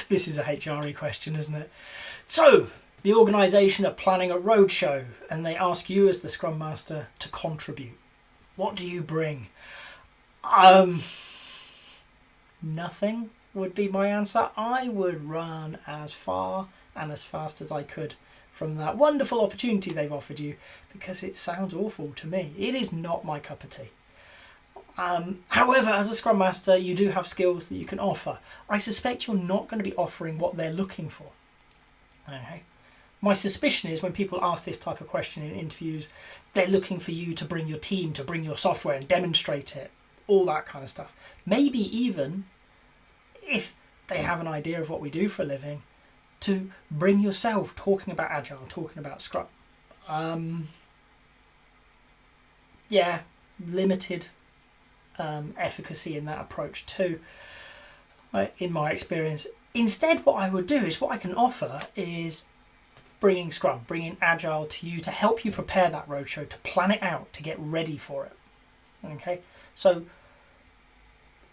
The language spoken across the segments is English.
This is a HRE question, isn't it? So, the organisation are planning a roadshow and they ask you as the Scrum Master to contribute. What do you bring? Nothing would be my answer. I would run as far and as fast as I could from that wonderful opportunity they've offered you, because it sounds awful to me. It is not my cup of tea. However, as a Scrum Master, you do have skills that you can offer. I suspect you're not going to be offering what they're looking for. Okay. My suspicion is when people ask this type of question in interviews, they're looking for you to bring your team, to bring your software and demonstrate it, all that kind of stuff. Maybe even, if they have an idea of what we do for a living, to bring yourself talking about Agile, talking about Scrum. Limited efficacy in that approach too, in my experience. Instead, what I would do is, what I can offer is bringing Scrum, bringing Agile to you to help you prepare that roadshow, to plan it out, to get ready for it. Okay, so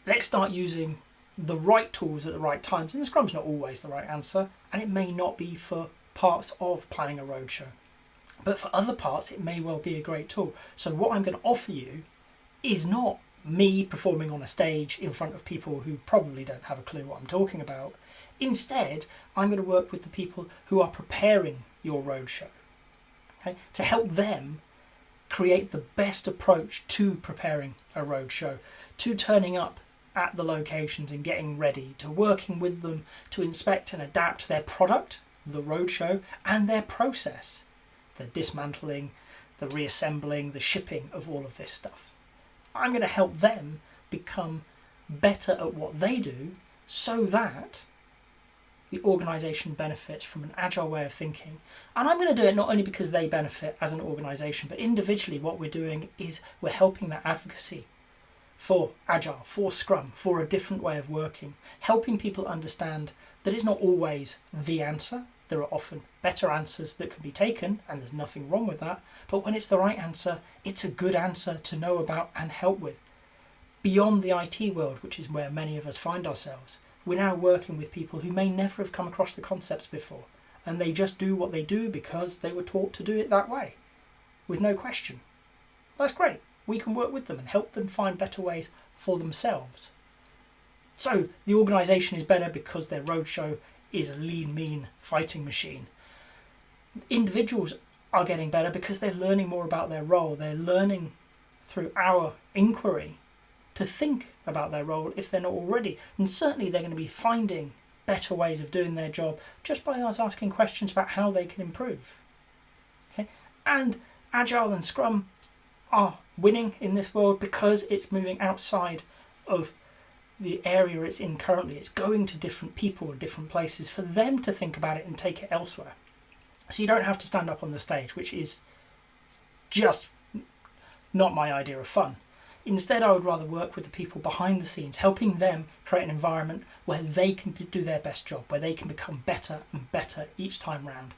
let's start using the right tools at the right times. And Scrum's not always the right answer, and it may not be for parts of planning a roadshow. But for other parts, it may well be a great tool. So what I'm going to offer you is not me performing on a stage in front of people who probably don't have a clue what I'm talking about. Instead, I'm going to work with the people who are preparing your roadshow, okay, to help them create the best approach to preparing a roadshow, to turning up at the locations and getting ready, to working with them to inspect and adapt their product, the roadshow, and their process, the dismantling, the reassembling, the shipping of all of this stuff. I'm going to help them become better at what they do so that the organisation benefits from an agile way of thinking. And I'm going to do it not only because they benefit as an organisation, but individually what we're doing is we're helping that advocacy for Agile, for Scrum, for a different way of working, helping people understand that it's not always the answer. There are often better answers that can be taken, and there's nothing wrong with that. But when it's the right answer, it's a good answer to know about and help with. Beyond the IT world, which is where many of us find ourselves, we're now working with people who may never have come across the concepts before, and they just do what they do because they were taught to do it that way, with no question. That's great. We can work with them and help them find better ways for themselves. So the organisation is better because their roadshow is a lean, mean fighting machine. Individuals are getting better because they're learning more about their role. They're learning through our inquiry to think about their role if they're not already. And certainly they're going to be finding better ways of doing their job just by us asking questions about how they can improve. Okay? And Agile and Scrum are winning in this world because it's moving outside of the area it's in currently. It's going to different people and different places for them to think about it and take it elsewhere. So you don't have to stand up on the stage, which is just not my idea of fun. Instead, I would rather work with the people behind the scenes, helping them create an environment where they can do their best job, where they can become better and better each time round,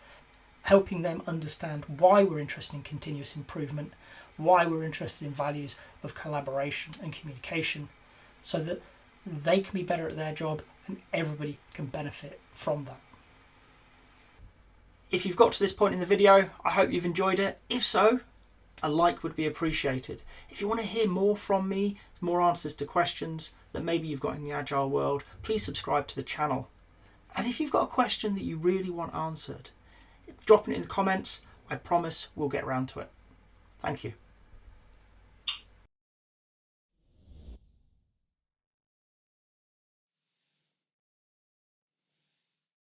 helping them understand why we're interested in continuous improvement, why we're interested in values of collaboration and communication, so that they can be better at their job and everybody can benefit from that. If you've got to this point in the video, I hope you've enjoyed it. If so, a like would be appreciated. If you want to hear more from me, more answers to questions that maybe you've got in the Agile world, please subscribe to the channel. And if you've got a question that you really want answered, drop it in the comments. I promise we'll get around to it. Thank you.